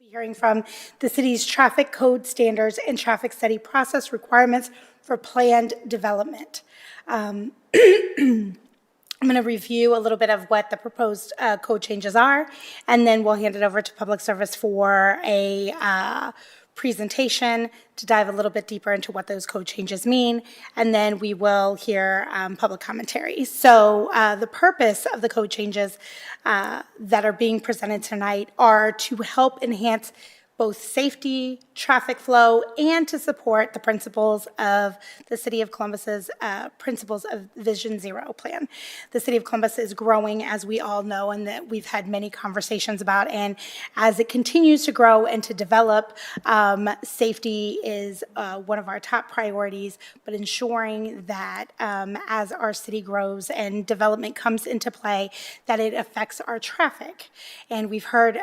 We'll be hearing from the city's traffic code standards and traffic study process requirements for planned development. I'm going to review a little bit of what the proposed code changes are, and then we'll hand it over to Public Service for a presentation to dive a little bit deeper into what those code changes mean, and then we will hear public commentary. So the purpose of the code changes that are being presented tonight are to help enhance both safety, traffic flow, and to support the principles of the City of Columbus's principles of Vision Zero plan. The City of Columbus is growing, as we all know, and that we've had many conversations about, and as it continues to grow and to develop, safety is one of our top priorities, but ensuring that as our city grows and development comes into play, that it affects our traffic. And we've heard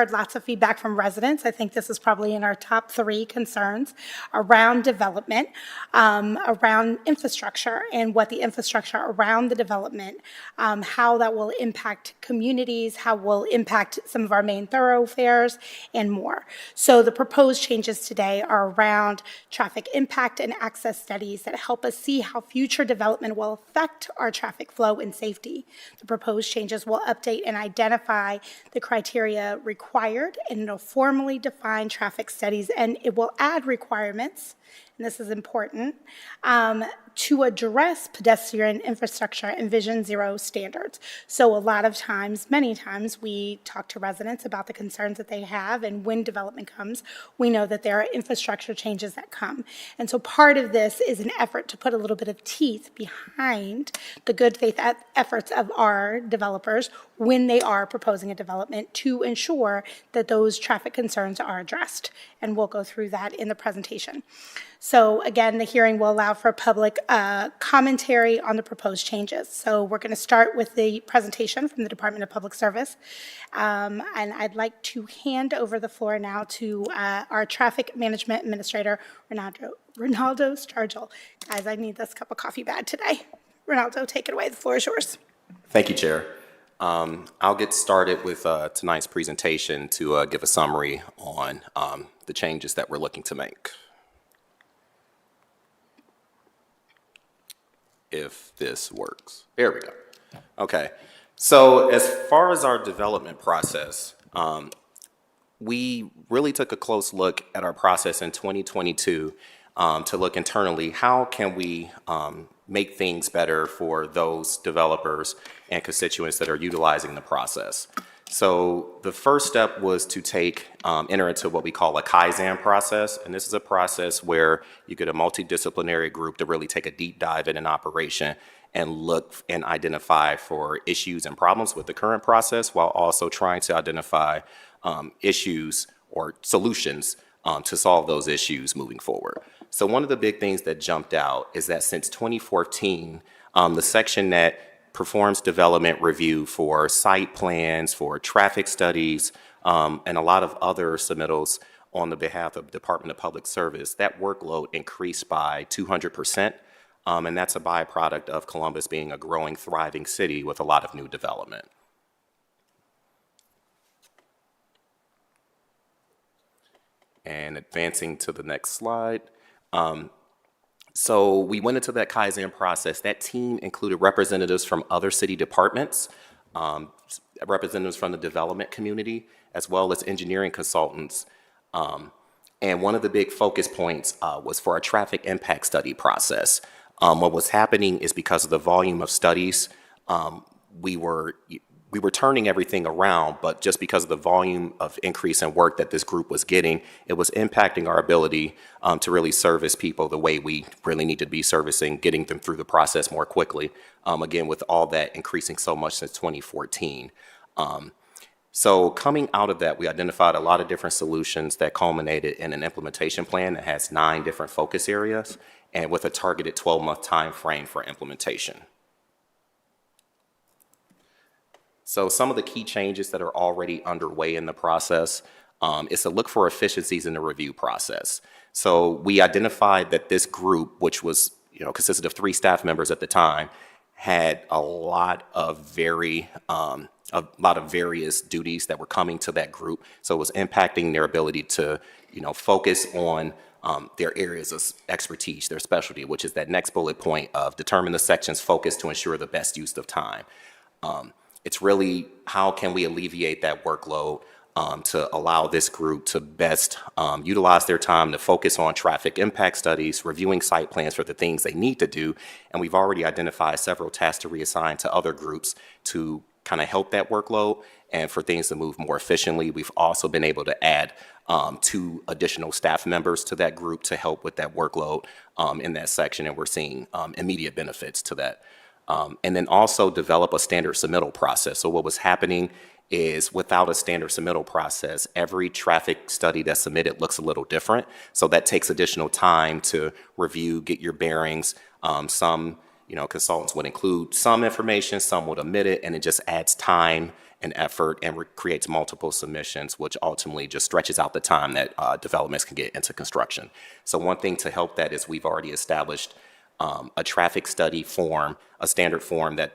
lots of feedback from residents. I think this is probably in our top 3 concerns around development, around infrastructure, and what the infrastructure around the development, how that will impact communities, how will impact some of our main thoroughfares, and more. So the proposed changes today are around traffic impact and access studies that help us see how future development will affect our traffic flow and safety. The proposed changes will update and identify the criteria required, and it'll formally define traffic studies, and it will add requirements, and this is important, to address pedestrian infrastructure and Vision Zero standards. So a lot of times, many times, we talk to residents about the concerns that they have, and when development comes, we know that there are infrastructure changes that come. And so part of this is an effort to put a little bit of teeth behind the good faith efforts of our developers when they are proposing a development to ensure that those traffic concerns are addressed. And we'll go through that in the presentation. So again, the hearing will allow for public commentary on the proposed changes. So we're going to start with the presentation from the Department of Public Service. And I'd like to hand over the floor now to our Traffic Management Administrator, Ronaldo Stargell. Guys, I need this cup of coffee bad today. Ronaldo, take it away. The floor is yours. Thank you, Chair. I'll get started with tonight's presentation to give a summary on the changes that we're looking to make. If this works. There we go. Okay. So as far as our development process, we really took a close look at our process in 2022 to look internally, how can we make things better for those developers and constituents that are utilizing the process. So the first step was to enter into what we call a Kaizen process. And this is a process where you get a multidisciplinary group to really take a deep dive in an operation and look and identify for issues and problems with the current process, while also trying to identify issues or solutions to solve those issues moving forward. So one of the big things that jumped out is that since 2014, the section that performs development review for site plans, for traffic studies, and a lot of other submittals on the behalf of the Department of Public Service, that workload increased by 200%. And that's a byproduct of Columbus being a growing, thriving city with a lot of new development. And advancing to the next slide. So we went into that Kaizen process. That team included representatives from other city departments, representatives from the development community, as well as engineering consultants. And one of the big focus points was for a traffic impact study process. What was happening is because of the volume of studies, we were turning everything around, but just because of the volume of increase in work that this group was getting, it was impacting our ability to really service people the way we really need to be servicing, getting them through the process more quickly, again, with all that increasing so much since 2014. So coming out of that, we identified a lot of different solutions that culminated in an implementation plan that has 9 different focus areas and with a targeted 12-month time frame for implementation. So some of the key changes that are already underway in the process is to look for efficiencies in the review process. So we identified that this group, which was consisted of 3 staff members at the time, had a lot of very a lot of various duties that were coming to that group. So it was impacting their ability to, focus on their areas of expertise, their specialty, which is that next bullet point of determine the section's focus to ensure the best use of time. It's really how can we alleviate that workload to allow this group to best utilize their time to focus on traffic impact studies, reviewing site plans for the things they need to do. And we've already identified several tasks to reassign to other groups to kind of help that workload and for things to move more efficiently. We've also been able to add 2 additional staff members to that group to help with that workload in that section, and we're seeing immediate benefits to that. And then also develop a standard submittal process. So what was happening is without a standard submittal process, every traffic study that's submitted looks a little different. So that takes additional time to review, get your bearings. Some consultants would include some information, some would omit it, and it just adds time and effort and creates multiple submissions, which ultimately just stretches out the time that developments can get into construction. So one thing to help that is we've already established a traffic study form, a standard form that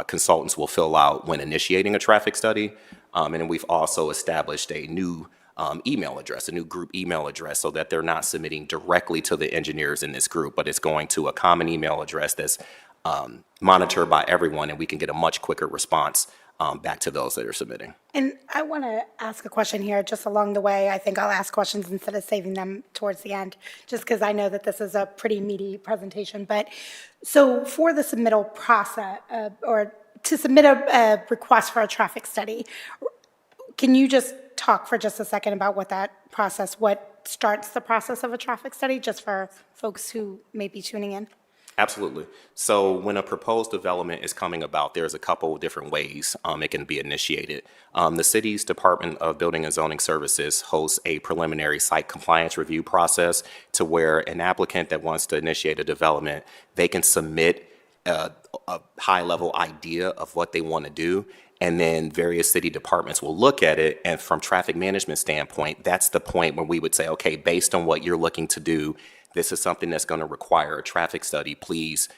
consultants will fill out when initiating a traffic study. And then we've also established a new email address, a new group email address, so that they're not submitting directly to the engineers in this group, but it's going to a common email address that's monitored by everyone, and we can get a much quicker response back to those that are submitting. And I want to ask a question here just along the way. I think I'll ask questions instead of saving them towards the end, just because I know that this is a pretty meaty presentation. But so for the submittal process, or to submit a request for a traffic study, can you just talk for just a second about what starts the process of a traffic study, just for folks who may be tuning in? Absolutely. So when a proposed development is coming about, there's a couple of different ways it can be initiated. The city's Department of Building and Zoning Services hosts a preliminary site compliance review process to where an applicant that wants to initiate a development, they can submit a high-level idea of what they want to do, and then various city departments will look at it, and from traffic management standpoint, that's the point when we would say, okay, based on what you're looking to do, this is something that's going to require a traffic study. Please,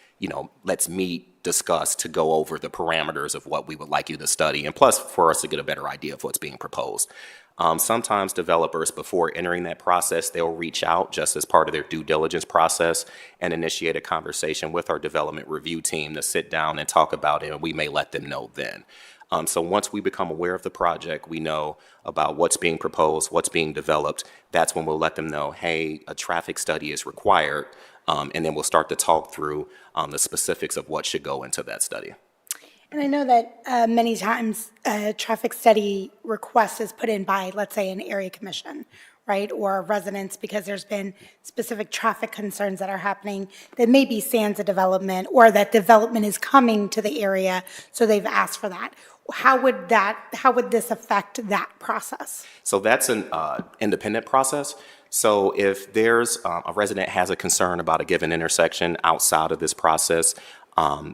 let's meet, discuss to go over the parameters of what we would like you to study, and plus for us to get a better idea of what's being proposed. Sometimes developers, before entering that process, they'll reach out just as part of their due diligence process and initiate a conversation with our development review team to sit down and talk about it, and we may let them know then. So once we become aware of the project, we know about what's being proposed, what's being developed, that's when we'll let them know, hey, a traffic study is required, and then we'll start to talk through the specifics of what should go into that study. And I know that many times a traffic study request is put in by, let's say, an area commission, right, or residents, because there's been specific traffic concerns that are happening that maybe sans a development, or that development is coming to the area, so they've asked for that. How would this affect that process? So that's an independent process. So if there's a resident has a concern about a given intersection outside of this process,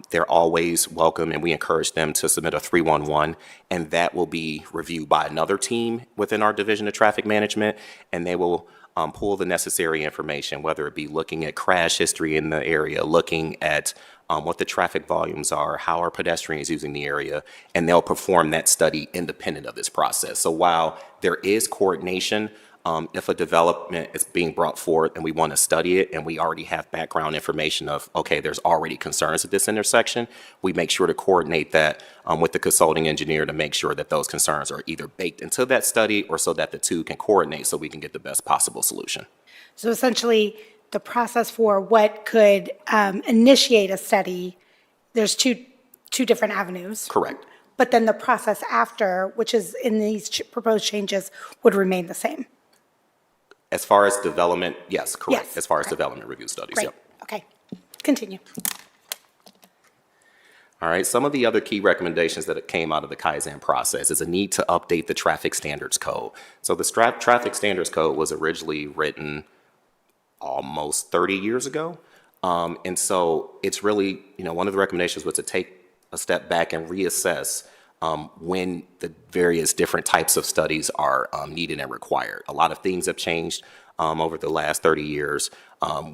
they're always welcome, and we encourage them to submit a 311, and that will be reviewed by another team within our Division of Traffic Management, and they will pull the necessary information, whether it be looking at crash history in the area, looking at what the traffic volumes are, how are pedestrians using the area, and they'll perform that study independent of this process. So while there is coordination, if a development is being brought forward and we want to study it and we already have background information of, okay, there's already concerns at this intersection, we make sure to coordinate that with the consulting engineer to make sure that those concerns are either baked into that study or so that the two can coordinate so we can get the best possible solution. So essentially, the process for what could initiate a study, there's two different avenues. Correct. But then the process after, which is in these proposed changes, would remain the same. As far as development, yes, correct. Yes. As far as development review studies, Great. yep. Okay, continue. All right, some of the other key recommendations that came out of the Kaizen process is a need to update the traffic standards code. So the traffic standards code was originally written almost 30 years ago. And so it's really, one of the recommendations was to take a step back and reassess when the various different types of studies are needed and required. A lot of things have changed over the last 30 years.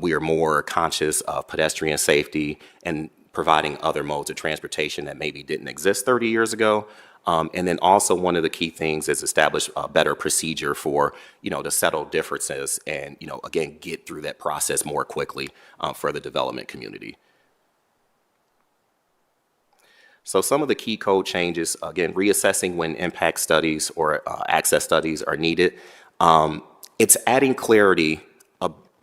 We are more conscious of pedestrian safety and providing other modes of transportation that maybe didn't exist 30 years ago. And then also one of the key things is establish a better procedure for, to settle differences and, again, get through that process more quickly for the development community. So some of the key code changes, again, reassessing when impact studies or access studies are needed. It's adding clarity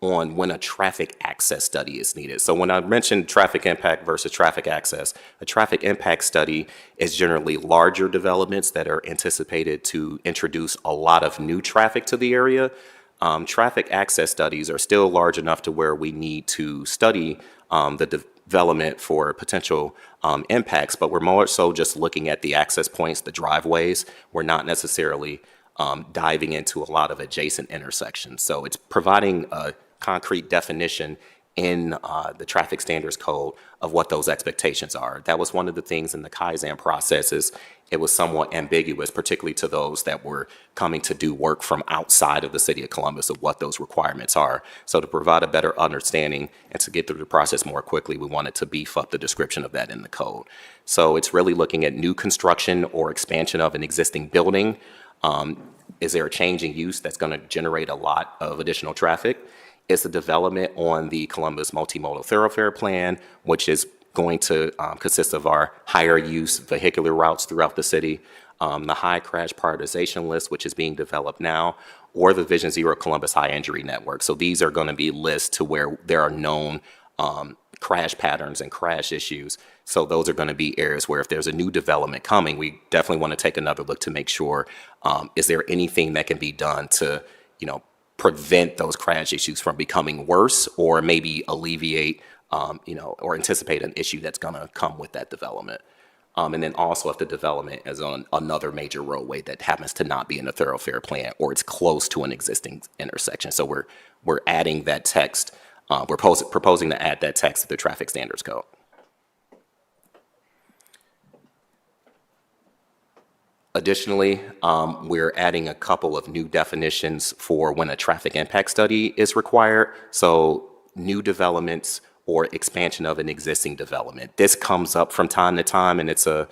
on when a traffic access study is needed. So when I mentioned traffic impact versus traffic access, a traffic impact study is generally larger developments that are anticipated to introduce a lot of new traffic to the area. Traffic access studies are still large enough to where we need to study the development for potential impacts, but we're more so just looking at the access points, the driveways. We're not necessarily diving into a lot of adjacent intersections. So it's providing a concrete definition in the traffic standards code of what those expectations are. That was one of the things in the Kaizen processes. It was somewhat ambiguous, particularly to those that were coming to do work from outside of the city of Columbus of what those requirements are. So to provide a better understanding and to get through the process more quickly, we wanted to beef up the description of that in the code. So it's really looking at new construction or expansion of an existing building. Is there a change in use that's going to generate a lot of additional traffic? Is the development on the Columbus Multimodal Thoroughfare Plan, which is going to consist of our higher use vehicular routes throughout the city, the high crash prioritization list, which is being developed now, or the Vision Zero Columbus High Injury Network. So these are going to be lists to where there are known crash patterns and crash issues. So those are going to be areas where if there's a new development coming, we definitely want to take another look to make sure, is there anything that can be done to, prevent those crash issues from becoming worse, or maybe alleviate, or anticipate an issue that's going to come with that development. And then also if the development is on another major roadway that happens to not be in a thoroughfare plan, or it's close to an existing intersection. So we're adding that text. We're proposing to add that text to the traffic standards code. Additionally, we're adding a couple of new definitions for when a traffic impact study is required. So new developments or expansion of an existing development. This comes up from time to time, and it's a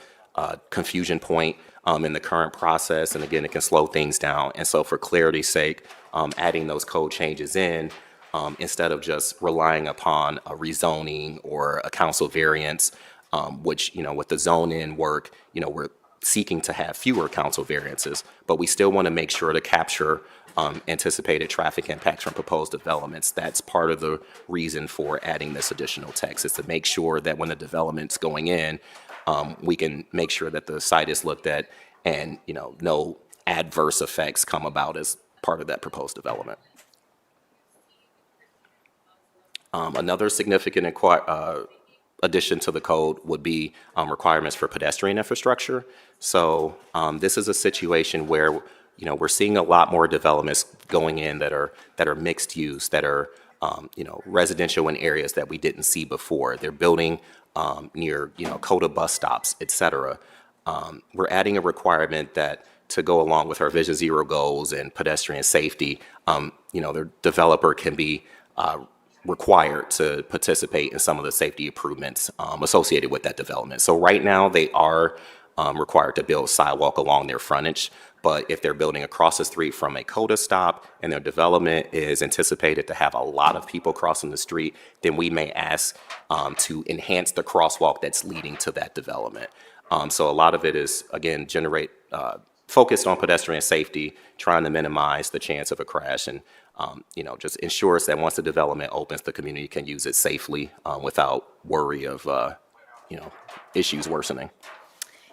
confusion point in the current process. And again, it can slow things down. And so for clarity's sake, adding those code changes in, instead of just relying upon a rezoning or a council variance, which, with the zone-in work, we're seeking to have fewer council variances, but we still want to make sure to capture anticipated traffic impacts from proposed developments. That's part of the reason for adding this additional text, is to make sure that when the development's going in, we can make sure that the site is looked at and, no adverse effects come about as part of that proposed development. Another significant addition to the code would be requirements for pedestrian infrastructure. So this is a situation where we're seeing a lot more developments going in that are mixed use, that are residential in areas that we didn't see before. They're building near COTA bus stops, et cetera. We're adding a requirement that to go along with our Vision Zero goals and pedestrian safety, the developer can be required to participate in some of the safety improvements associated with that development. So right now they are required to build sidewalk along their frontage, but if they're building across the street from a COTA stop and their development is anticipated to have a lot of people crossing the street, then we may ask to enhance the crosswalk that's leading to that development. So a lot of it is, again, focused on pedestrian safety, trying to minimize the chance of a crash, and just ensures that once the development opens, the community can use it safely without worry of issues worsening.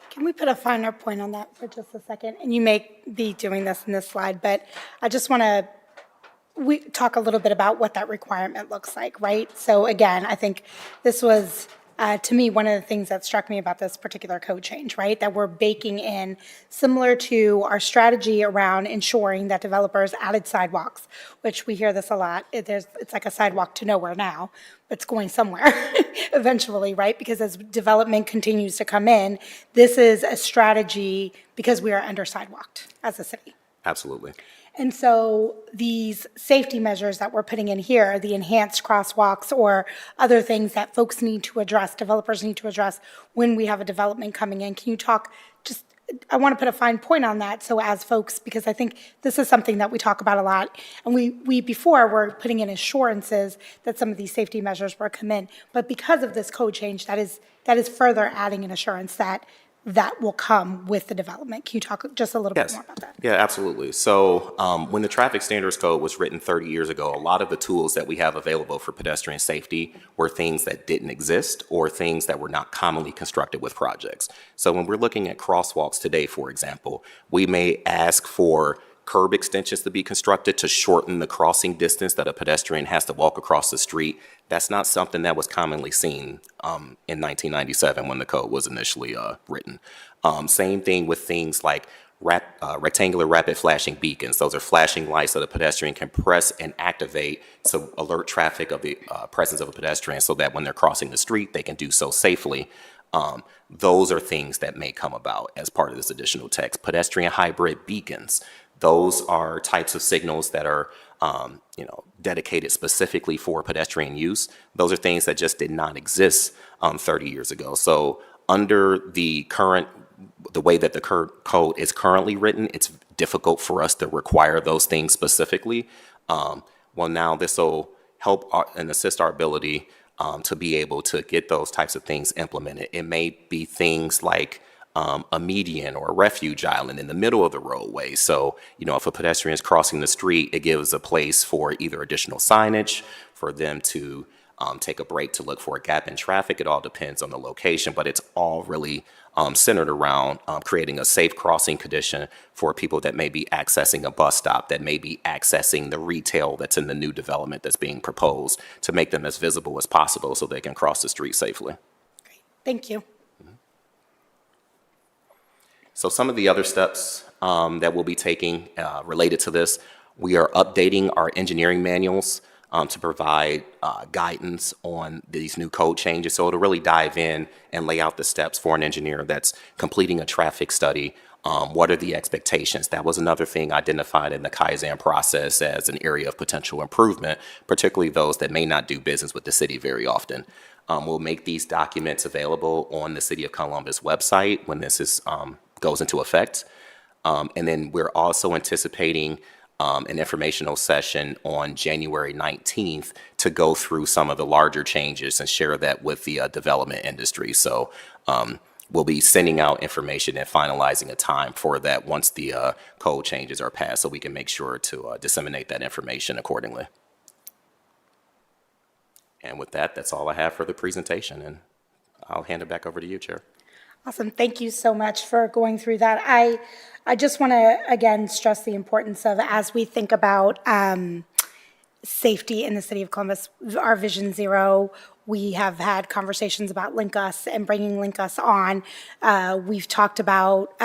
Can we put a finer point on that for just a second? And you may be doing this in this slide, but I just want to talk a little bit about what that requirement looks like, right? So again, I think this was, to me, one of the things that struck me about this particular code change, right? That we're baking in, similar to our strategy around ensuring that developers added sidewalks, which we hear this a lot. It's like a sidewalk to nowhere now, but it's going somewhere eventually, right? Because as development continues to come in, this is a strategy because we are under sidewalked as a city. Absolutely. And so these safety measures that we're putting in here, the enhanced crosswalks or other things that folks need to address, developers need to address when we have a development coming in, can you talk just I want to put a fine point on that. So as folks, because I think this is something that we talk about a lot, and we before were putting in assurances that some of these safety measures were come in, but because of this code change, that is further adding an assurance that that will come with the development. Can you talk just a little bit Yes. more about that? Yeah, absolutely. So when the Traffic Standards Code was written 30 years ago, a lot of the tools that we have available for pedestrian safety were things that didn't exist or things that were not commonly constructed with projects. So when we're looking at crosswalks today, for example, we may ask for curb extensions to be constructed to shorten the crossing distance that a pedestrian has to walk across the street. That's not something that was commonly seen in 1997 when the code was initially written. Same thing with things like rectangular rapid flashing beacons. Those are flashing lights that a pedestrian can press and activate to alert traffic of the presence of a pedestrian so that when they're crossing the street, they can do so safely. Those are things that may come about as part of this additional text. Pedestrian hybrid beacons. Those are types of signals that are, dedicated specifically for pedestrian use. Those are things that just did not exist 30 years ago. So under the way that the code is currently written, it's difficult for us to require those things specifically. Well, now this will help and assist our ability to be able to get those types of things implemented. It may be things like a median or a refuge island in the middle of the roadway. So, if a pedestrian is crossing the street, it gives a place for either additional signage, for them to take a break to look for a gap in traffic. It all depends on the location, but it's all really centered around creating a safe crossing condition for people that may be accessing a bus stop, that may be accessing the retail that's in the new development that's being proposed, to make them as visible as possible so they can cross the street safely. Great. Thank you. So some of the other steps that we'll be taking related to this, we are updating our engineering manuals to provide guidance on these new code changes. So it'll really dive in and lay out the steps for an engineer that's completing a traffic study. What are the expectations? That was another thing identified in the Kaizen process as an area of potential improvement, particularly those that may not do business with the city very often. We'll make these documents available on the City of Columbus website when this goes into effect. And then we're also anticipating an informational session on January 19th to go through some of the larger changes and share that with the development industry. So we'll be sending out information and finalizing a time for that once the code changes are passed, so we can make sure to disseminate that information accordingly. And with that, that's all I have for the presentation, and I'll hand it back over to you, Chair. Awesome. Thank you so much for going through that. I just want to, again, stress the importance of, as we think about safety in the city of Columbus, our Vision Zero, we have had conversations about Link Us and bringing Link Us on. We've talked about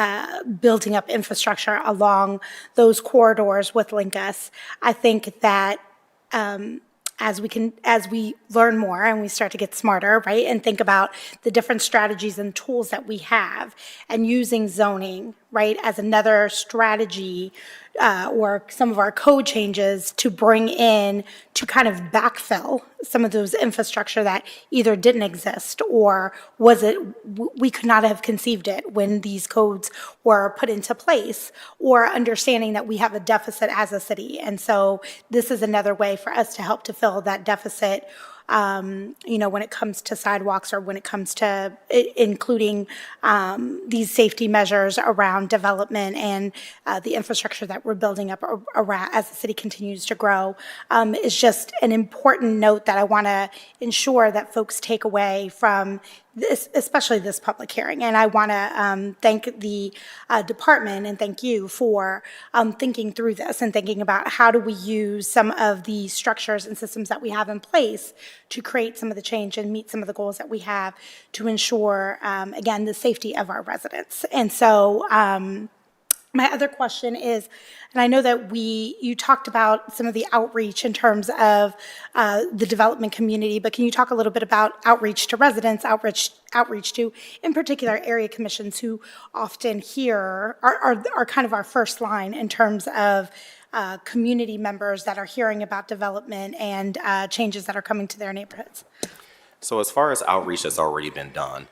building up infrastructure along those corridors with Link Us. I think that as we learn more and we start to get smarter, right, and think about the different strategies and tools that we have, and using zoning, right, as another strategy or some of our code changes to bring in to kind of backfill some of those infrastructure that either didn't exist or we could not have conceived it when these codes were put into place, or understanding that we have a deficit as a city. And so this is another way for us to help to fill that deficit, when it comes to sidewalks, or when it comes to including these safety measures around development and the infrastructure that we're building up around as the city continues to grow, is just an important note that I want to ensure that folks take away from this, especially this public hearing. And I want to thank the department and thank you for thinking through this and thinking about how do we use some of the structures and systems that we have in place to create some of the change and meet some of the goals that we have to ensure, again, the safety of our residents. And so my other question is, and I know that you talked about some of the outreach in terms of the development community, but can you talk a little bit about outreach to residents, outreach to, in particular, area commissions who often hear are kind of our first line in terms of community members that are hearing about development and changes that are coming to their neighborhoods? So as far as outreach that's already been done,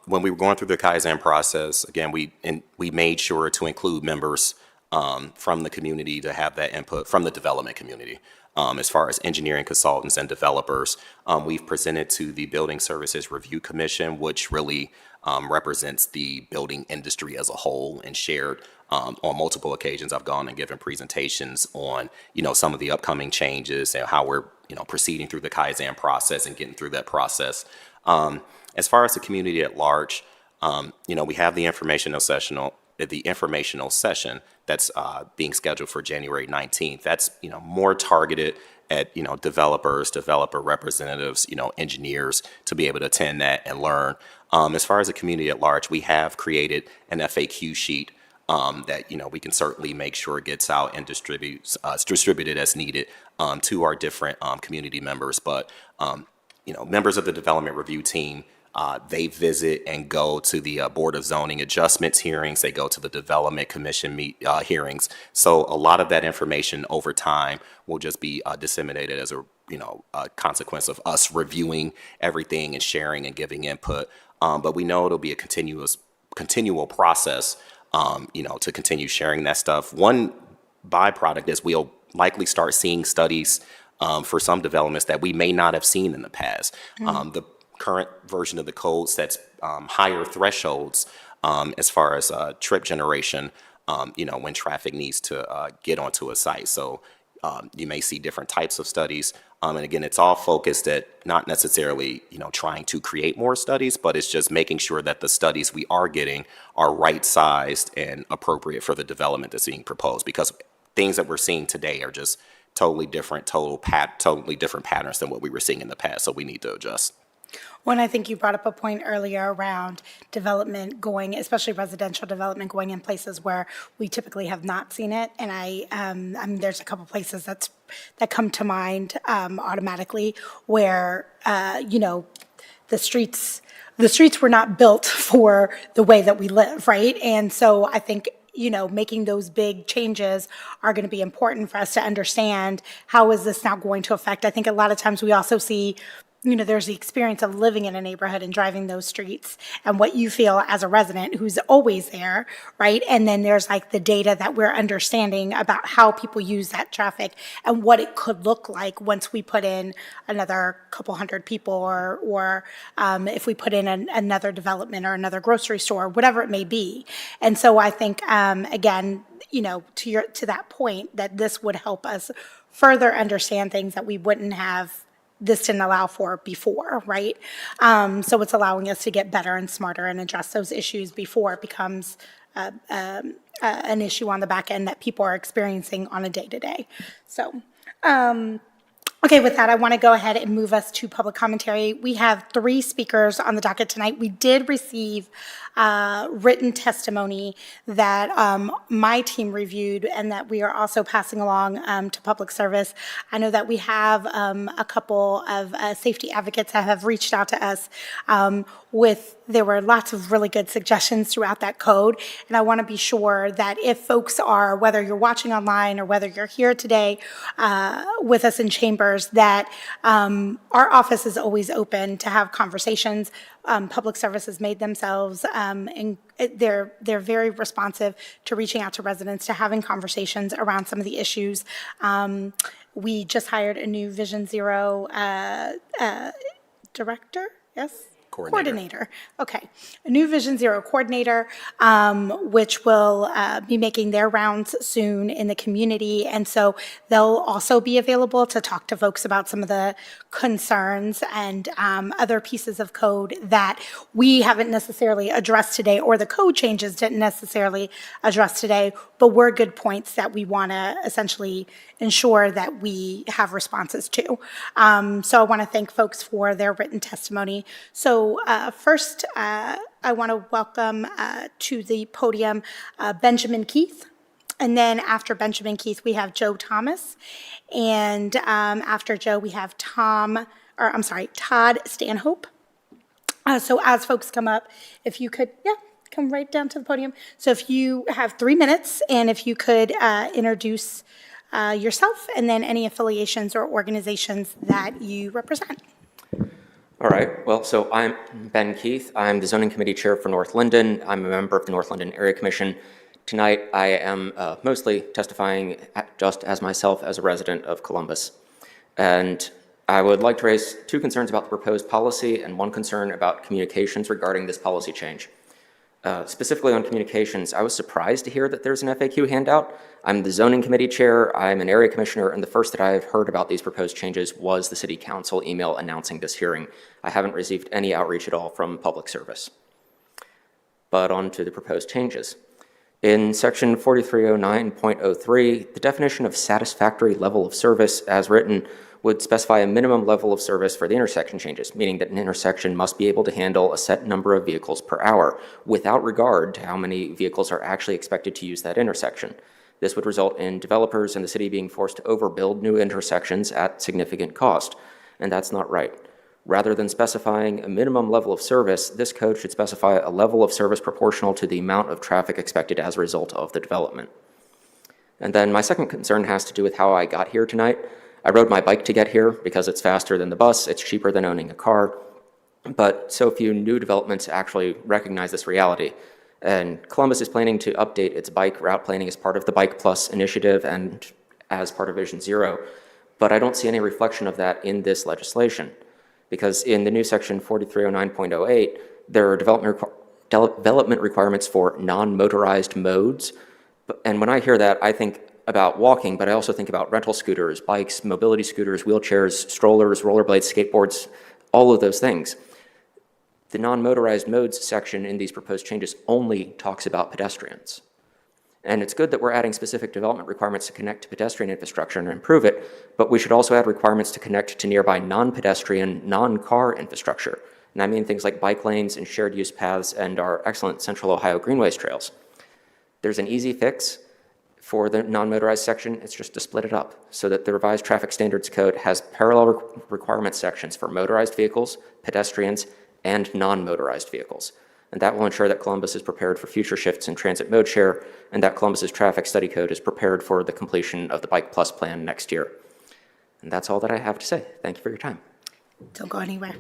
when we were going through the Kaizen process, again, we made sure to include members from the community to have that input from the development community. As far as engineering consultants and developers, we've presented to the Building Services Review Commission, which really represents the building industry as a whole, and shared on multiple occasions. I've gone and given presentations on, some of the upcoming changes and how we're, proceeding through the Kaizen process and getting through that process. As far as the community at large, we have the informational session that's being scheduled for January 19th. That's, more targeted at, developers, developer representatives, engineers to be able to attend that and learn. As far as the community at large, we have created an FAQ sheet that, we can certainly make sure gets out and distributed as needed to our different community members. But, members of the development review team, they visit and go to the Board of Zoning Adjustments hearings. They go to the Development Commission hearings. So a lot of that information over time will just be disseminated as a consequence of us reviewing everything and sharing and giving input. But we know it'll be a continual process, to continue sharing that stuff. One byproduct is we'll likely start seeing studies for some developments that we may not have seen in the past. The current version of the code sets higher thresholds as far as trip generation, when traffic needs to get onto a site. So you may see different types of studies. And again, it's all focused at not necessarily, trying to create more studies, but it's just making sure that the studies we are getting are right-sized and appropriate for the development that's being proposed. Because things that we're seeing today are just totally different, totally different patterns than what we were seeing in the past. So we need to adjust. Well, I think you brought up a point earlier around development going, especially residential development, going in places where we typically have not seen it. And I mean, there's a couple places that come to mind automatically where, the streets were not built for the way that we live, right? And so I think, making those big changes are going to be important for us to understand how is this now going to affect. I think a lot of times we also see, there's the experience of living in a neighborhood and driving those streets and what you feel as a resident who's always there, right? And then there's like the data that we're understanding about how people use that traffic and what it could look like once we put in another couple hundred people or if we put in another development or another grocery store, whatever it may be. And so I think, again, to that point, that this would help us further understand things that we wouldn't have this didn't allow for before, right? So it's allowing us to get better and smarter and address those issues before it becomes an issue on the back end that people are experiencing on a day-to-day. So, okay, with that, I want to go ahead and move us to public commentary. We have 3 speakers on the docket tonight. We did receive written testimony that my team reviewed and that we are also passing along to public service. I know that we have a couple of safety advocates that have reached out to us there were lots of really good suggestions throughout that code. And I want to be sure that if folks are, whether you're watching online or whether you're here today with us in chambers, that our office is always open to have conversations. Public service has made themselves, and they're very responsive to reaching out to residents, to having conversations around some of the issues. We just hired a new Vision Zero director, yes? Coordinator. Okay. A new Vision Zero coordinator, which will be making their rounds soon in the community. And so they'll also be available to talk to folks about some of the concerns and other pieces of code that we haven't necessarily addressed today, or the code changes didn't necessarily address today, but were good points that we want to essentially ensure that we have responses to. So I want to thank folks for their written testimony. So first, I want to welcome to the podium Benjamin Keith. And then after Benjamin Keith, we have Joe Thomas. And after Joe, we have Todd Stanhope. So as folks come up, if you could, come right down to the podium. So if you have 3 minutes, and if you could introduce yourself and then any affiliations or organizations that you represent. All right. Well, so I'm Ben Keith. I'm the Zoning Committee Chair for North Linden. I'm a member of the North Linden Area Commission. Tonight, I am mostly testifying just as myself as a resident of Columbus. And I would like to raise two concerns about the proposed policy and one concern about communications regarding this policy change. Specifically on communications, I was surprised to hear that there's an FAQ handout. I'm the zoning committee chair, I'm an area commissioner, and the first that I've heard about these proposed changes was the city council email announcing this hearing. I haven't received any outreach at all from public service. But on to the proposed changes. In section 4309.03, the definition of satisfactory level of service as written would specify a minimum level of service for the intersection changes, meaning that an intersection must be able to handle a set number of vehicles per hour without regard to how many vehicles are actually expected to use that intersection. This would result in developers and the city being forced to overbuild new intersections at significant cost, and that's not right. Rather than specifying a minimum level of service, this code should specify a level of service proportional to the amount of traffic expected as a result of the development. And then my second concern has to do with how I got here tonight. I rode my bike to get here because it's faster than the bus, it's cheaper than owning a car, but so few new developments actually recognize this reality. And Columbus is planning to update its bike route planning as part of the Bike Plus initiative and as part of Vision Zero, but I don't see any reflection of that in this legislation. Because in the new section 4309.08, there are development requirements for non-motorized modes. And when I hear that, I think about walking, but I also think about rental scooters, bikes, mobility scooters, wheelchairs, strollers, rollerblades, skateboards, all of those things. The non-motorized modes section in these proposed changes only talks about pedestrians. And it's good that we're adding specific development requirements to connect to pedestrian infrastructure and improve it, but we should also add requirements to connect to nearby non-pedestrian, non-car infrastructure. And I mean things like bike lanes and shared use paths and our excellent Central Ohio Greenways trails. There's an easy fix for the non-motorized section. It's just to split it up so that the revised traffic standards code has parallel requirement sections for motorized vehicles, pedestrians, and non-motorized vehicles. And that will ensure that Columbus is prepared for future shifts in transit mode share, and that Columbus's traffic study code is prepared for the completion of the Bike Plus plan next year. And that's all that I have to say. Thank you for your time. Don't go anywhere.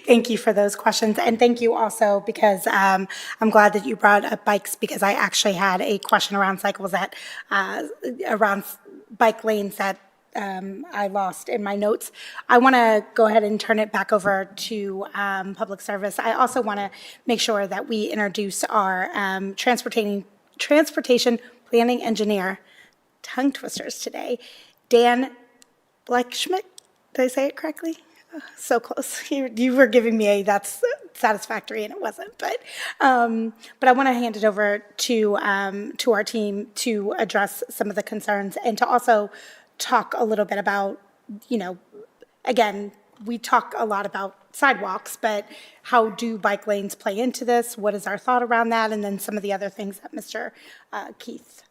Thank you for those questions. And thank you also because I'm glad that you brought up bikes because I actually had a question around cycles that, around bike lanes that I lost in my notes. I want to go ahead and turn it back over to public service. I also want to make sure that we introduce our transportation planning engineer, tongue twisters today, Dan Blechschmidt. Did I say it correctly? Oh, so close. You were giving me a that's satisfactory, and it wasn't. But I want to hand it over to our team to address some of the concerns and to also talk a little bit about, again, we talk a lot about sidewalks, but how do bike lanes play into this? What is our thought around that? And then some of the other things that Mr. Keith.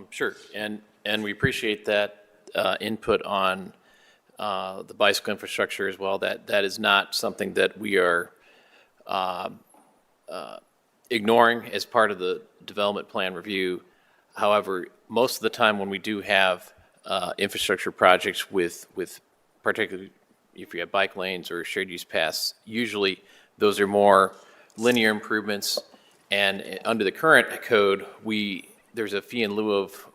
Sure, and we appreciate that input on the bicycle infrastructure as well. That is not something that we are ignoring as part of the development plan review. However, most of the time when we do have infrastructure projects with particularly if you have bike lanes or shared use paths, usually those are more linear improvements. And under the current code, there's a fee in lieu of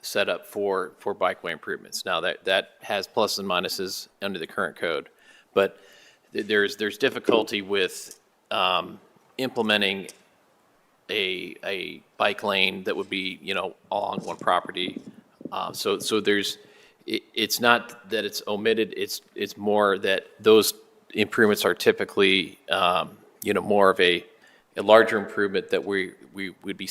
set up for bikeway improvements. Now that has pluses and minuses under the current code, but there's difficulty with implementing a bike lane that would be all on one property. So it's not that it's omitted. It's more that those improvements are typically more of a larger improvement that we would be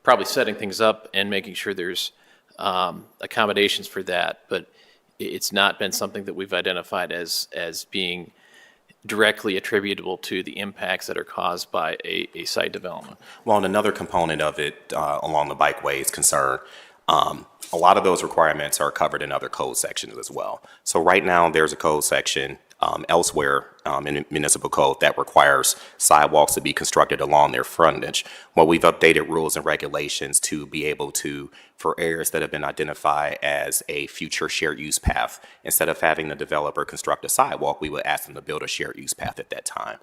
probably setting things up and making sure there's accommodations for that, but it's not been something that we've identified as being directly attributable to the impacts that are caused by a site development. Well, and another component of it along the bikeways concern, a lot of those requirements are covered in other code sections as well. So right now there's a code section elsewhere in municipal code that requires sidewalks to be constructed along their frontage. Well, we've updated rules and regulations to be able to, for areas that have been identified as a future shared use path, instead of having the developer construct a sidewalk, we would ask them to build a shared use path at that time.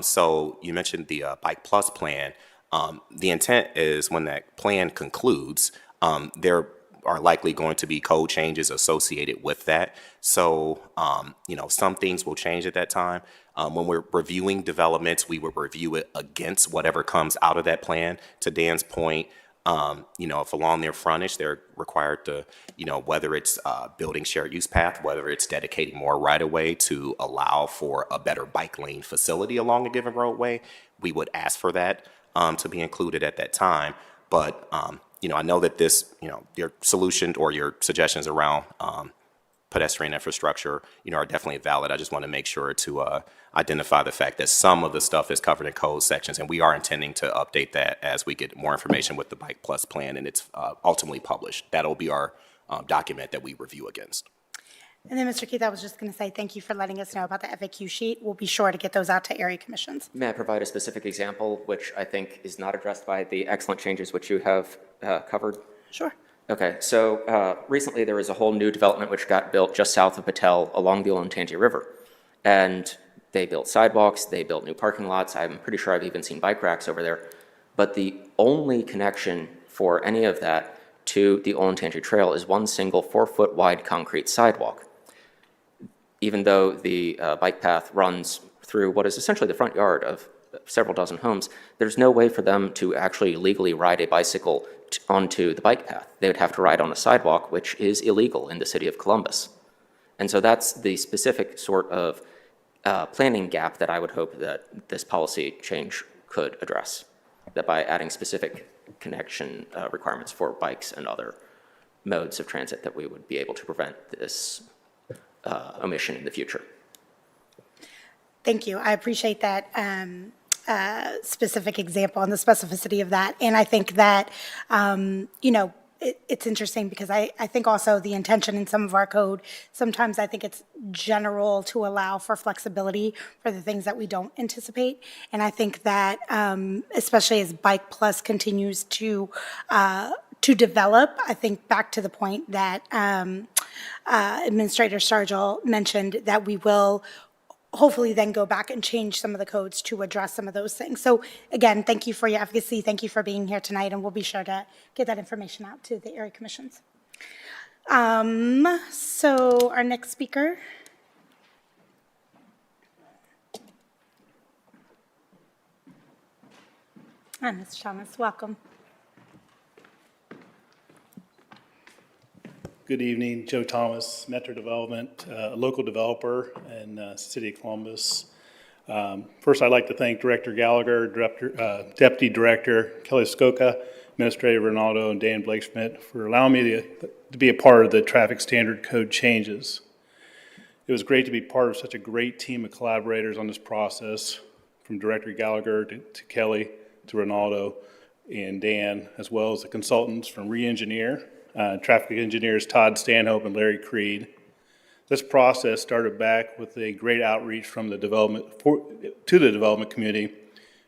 So you mentioned the Bike Plus plan. The intent is when that plan concludes, there are likely going to be code changes associated with that. So, some things will change at that time. When we're reviewing developments, we will review it against whatever comes out of that plan. To Dan's point, if along their frontage, they're required to, whether it's building shared use path, whether it's dedicating more right of way to allow for a better bike lane facility along a given roadway, we would ask for that to be included at that time. But, I know that this, your solution or your suggestions around pedestrian infrastructure, are definitely valid. I just want to make sure to identify the fact that some of the stuff is covered in code sections, and we are intending to update that as we get more information with the Bike Plus plan and it's ultimately published. That'll be our document that we review against. And then, Mr. Keith, I was just going to say thank you for letting us know about the FAQ sheet. We'll be sure to get those out to area commissions. May I provide a specific example, which I think is not addressed by the excellent changes which you have covered? Sure. Okay, so recently there was a whole new development which got built just south of Patel along the Olentangy River. And they built sidewalks, they built new parking lots. I'm pretty sure I've even seen bike racks over there. But the only connection for any of that to the Olentangy Trail is one single 4-foot wide concrete sidewalk. Even though the bike path runs through what is essentially the front yard of several dozen homes, there's no way for them to actually legally ride a bicycle onto the bike path. They would have to ride on a sidewalk, which is illegal in the city of Columbus. And so that's the specific sort of planning gap that I would hope that this policy change could address, that by adding specific connection requirements for bikes and other modes of transit, that we would be able to prevent this omission in the future. Thank you. I appreciate that specific example and the specificity of that. And I think that, it's interesting because I think also the intention in some of our code, sometimes I think it's general to allow for flexibility for the things that we don't anticipate. And I think that especially as Bike Plus continues to develop, I think back to the point that Administrator Sargel mentioned, that we will hopefully then go back and change some of the codes to address some of those things. So again, thank you for your advocacy. Thank you for being here tonight, and we'll be sure to get that information out to the area commissions. So our next speaker. Hi, Ms. Thomas, welcome. Good evening, Joe Thomas, Metro Development, a local developer in City of Columbus. First, I'd like to thank Director Gallagher, Deputy Director Kelly Skoka, Administrator Ronaldo, and Dan Blakeschmidt for allowing me to be a part of the traffic standard code changes. It was great to be part of such a great team of collaborators on this process, from Director Gallagher to Kelly to Ronaldo and Dan, as well as the consultants from Re-Engineer, traffic engineers Todd Stanhope and Larry Creed. This process started back with a great outreach from the to the development community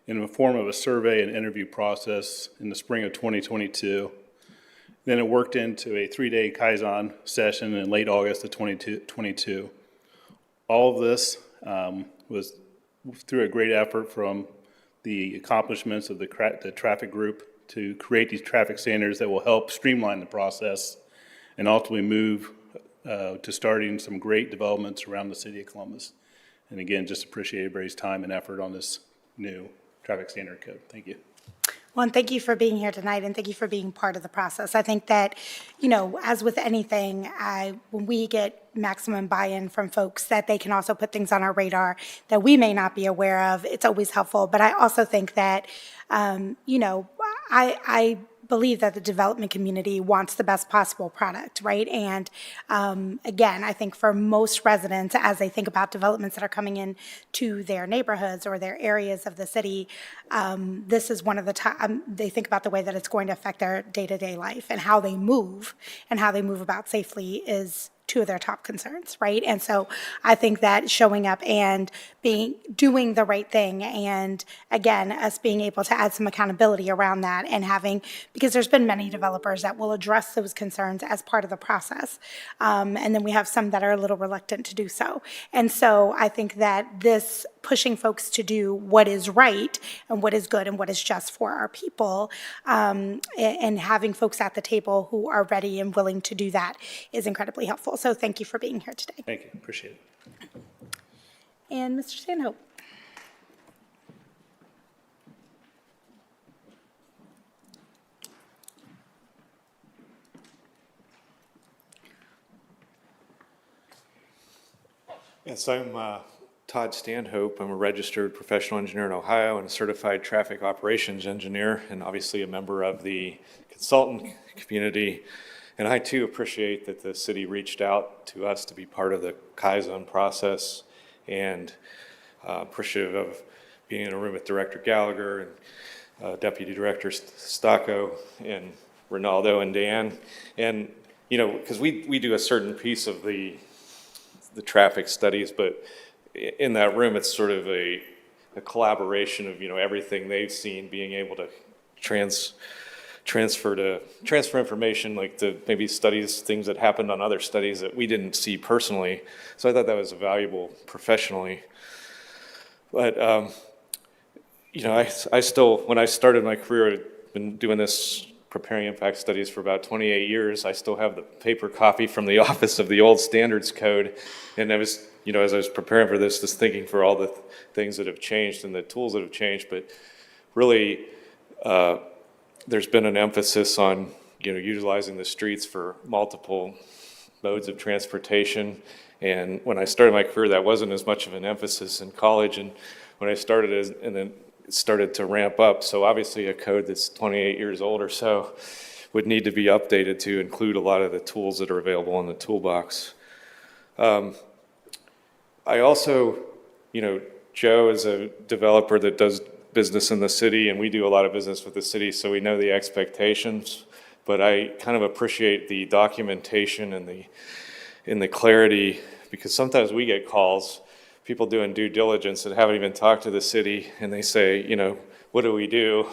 in the form of a survey and interview process in the spring of 2022. Then it worked into a 3-day Kaizen session in late August of 2022. All of this was through a great effort from the accomplishments of the traffic group to create these traffic standards that will help streamline the process and ultimately move to starting some great developments around the city of Columbus. And again, just appreciate everybody's time and effort on this new traffic standard code. Thank you. Well, and thank you for being here tonight, and thank you for being part of the process. I think that, as with anything, when we get maximum buy-in from folks, that they can also put things on our radar that we may not be aware of, it's always helpful. But I also think that, I believe that the development community wants the best possible product, right? And again, I think for most residents, as they think about developments that are coming in to their neighborhoods or their areas of the city, this is one of the time they think about the way that it's going to affect their day-to-day life, and how they move about safely is two of their top concerns, right? And so I think that showing up and doing the right thing, and again, us being able to add some accountability around that, and having, because there's been many developers that will address those concerns as part of the process. And then we have some that are a little reluctant to do so. And so I think that this pushing folks to do what is right and what is good and what is just for our people, and having folks at the table who are ready and willing to do that is incredibly helpful. So thank you for being here today. Thank you, appreciate it. And Mr. Stanhope. Yes, I'm Todd Stanhope. I'm a registered professional engineer in Ohio and a certified traffic operations engineer, and obviously a member of the consultant community. And I too appreciate that the city reached out to us to be part of the Kaizen process, and appreciative of being in a room with Director Gallagher and Deputy Director Stacco and Ronaldo and Dan. And, you know, because we do a certain piece of the traffic studies, but in that room, it's sort of a collaboration of, you know, everything they've seen, being able to transfer information, like to maybe studies, things that happened on other studies that we didn't see personally. So I thought that was valuable professionally. But, you know, I still, when I started my career, I've been doing this, preparing impact studies for about 28 years. I still have the paper copy from the office of the old standards code. And I was, you know, as I was preparing for this, just thinking for all the things that have changed and the tools that have changed. But really, there's been an emphasis on, you know, utilizing the streets for multiple modes of transportation. And when I started my career, that wasn't as much of an emphasis in college. And when I started, and then it started to ramp up. So obviously a code that's 28 years old or so would need to be updated to include a lot of the tools that are available in the toolbox. I also, you know, Joe is a developer that does business in the city, and we do a lot of business with the city, so we know the expectations. But I kind of appreciate the documentation and the clarity, because sometimes we get calls, people doing due diligence that haven't even talked to the city, and they say, you know, what do we do?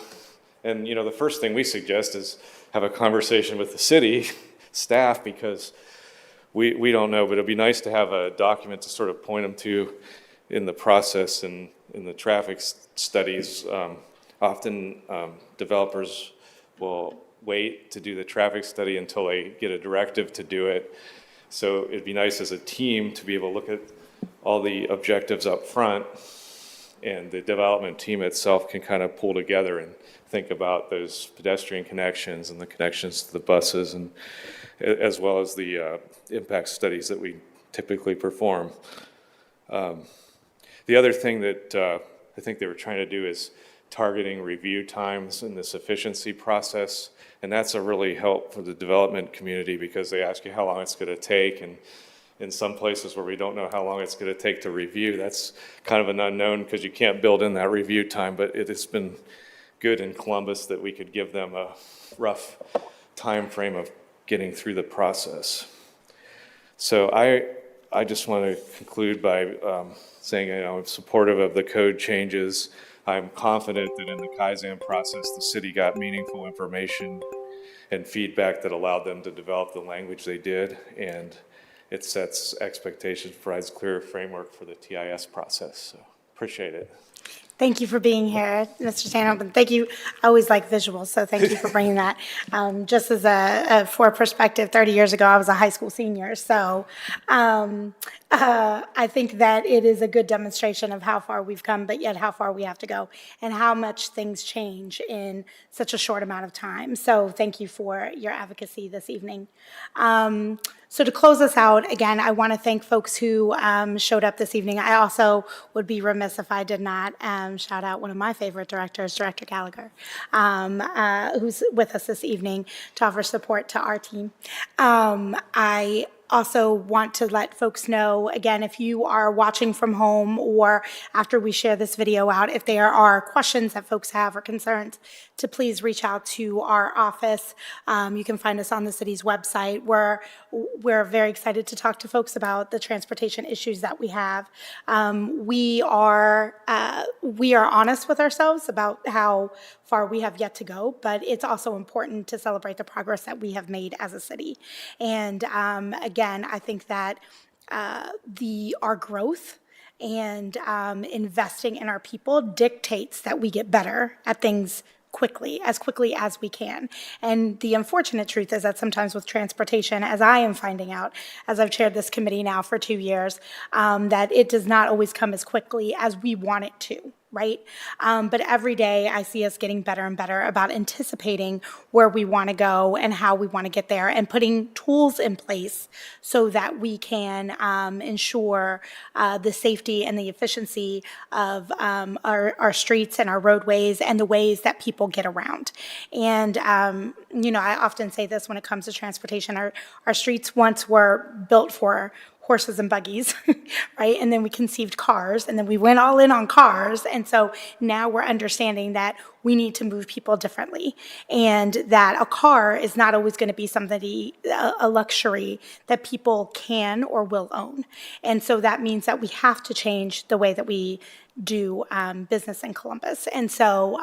And, you know, the first thing we suggest is have a conversation with the city staff, because we don't know, but it'd be nice to have a document to sort of point them to in the process and in the traffic studies. Often developers will wait to do the traffic study until they get a directive to do it. So it'd be nice as a team to be able to look at all the objectives up front, and the development team itself can kind of pull together and think about those pedestrian connections and the connections to the buses, and as well as the impact studies that we typically perform. The other thing that I think they were trying to do is targeting review times in this efficiency process, and that's a really help for the development community, because they ask you how long it's going to take, and in some places where we don't know how long it's going to take to review, that's kind of an unknown, because you can't build in that review time. But it has been good in Columbus that we could give them a rough time frame of getting through the process. So I just want to conclude by saying, you know, I'm supportive of the code changes. I'm confident that in the Kaizen process, the city got meaningful information and feedback that allowed them to develop the language they did, and it sets expectations, provides clear framework for the TIS process. So appreciate it. Thank you for being here, Mr. Stanhope, and thank you. I always like visuals, so thank you for bringing that. Just as for perspective, 30 years ago, I was a high school senior, so I think that it is a good demonstration of how far we've come, but yet how far we have to go, and how much things change in such a short amount of time. So thank you for your advocacy this evening. So to close us out, again, I want to thank folks who showed up this evening. I also would be remiss if I did not shout out one of my favorite directors, Director Gallagher, who's with us this evening to offer support to our team. I also want to let folks know, again, if you are watching from home or after we share this video out, if there are questions that folks have or concerns, to please reach out to our office. You can find us on the city's website. We're very excited to talk to folks about the transportation issues that we have. We are honest with ourselves about how far we have yet to go, but it's also important to celebrate the progress that we have made as a city. And again, I think that our growth and investing in our people dictates that we get better at things quickly as we can. And the unfortunate truth is that sometimes with transportation, as I am finding out, as I've chaired this committee now for 2 years, that it does not always come as quickly as we want it to. Right? But every day I see us getting better and better about anticipating where we want to go and how we want to get there and putting tools in place so that we can ensure the safety and the efficiency of our streets and our roadways and the ways that people get around. And, I often say this when it comes to transportation, our streets once were built for horses and buggies, right? And then we conceived cars, and then we went all in on cars. And so now we're understanding that we need to move people differently, and that a car is not always going to be a luxury that people can or will own. And so that means that we have to change the way that we do business in Columbus. And so,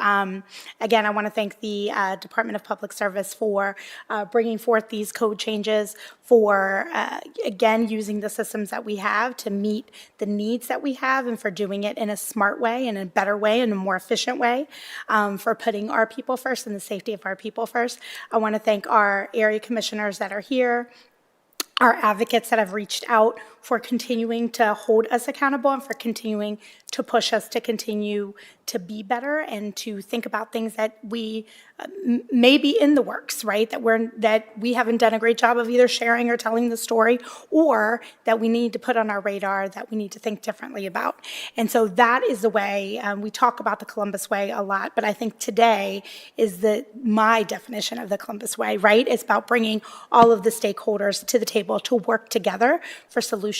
again, I want to thank the Department of Public Service for bringing forth these code changes, for, again, using the systems that we have to meet the needs that we have, and for doing it in a smart way, in a better way, in a more efficient way, for putting our people first and the safety of our people first. I want to thank our area commissioners that are here, our advocates that have reached out, for continuing to hold us accountable and for continuing to push us to continue to be better and to think about things that we may be in the works, right? That we haven't done a great job of either sharing or telling the story, or that we need to put on our radar, that we need to think differently about. And so that is the way. We talk about the Columbus way a lot, but I think today is my definition of the Columbus way, right? It's about bringing all of the stakeholders to the table to work together for solutions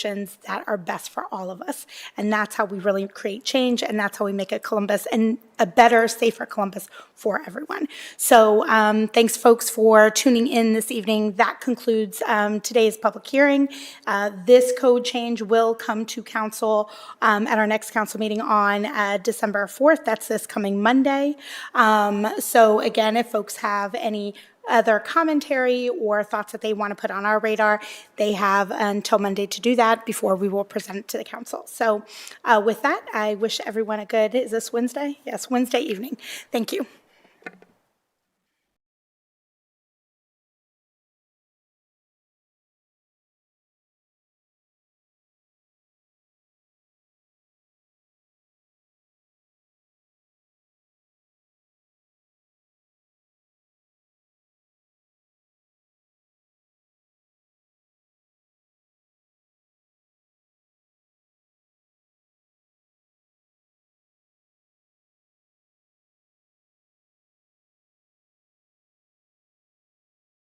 that are best for all of us. And that's how we really create change, and that's how we make a Columbus and a better, safer Columbus for everyone. So thanks, folks, for tuning in this evening. That concludes today's public hearing. This code change will come to council at our next council meeting on December 4th. That's this coming Monday. So again, if folks have any other commentary or thoughts that they want to put on our radar, they have until Monday to do that before we will present it to the council. So with that, I wish everyone a good, is this Wednesday? Yes, Wednesday evening. Thank you.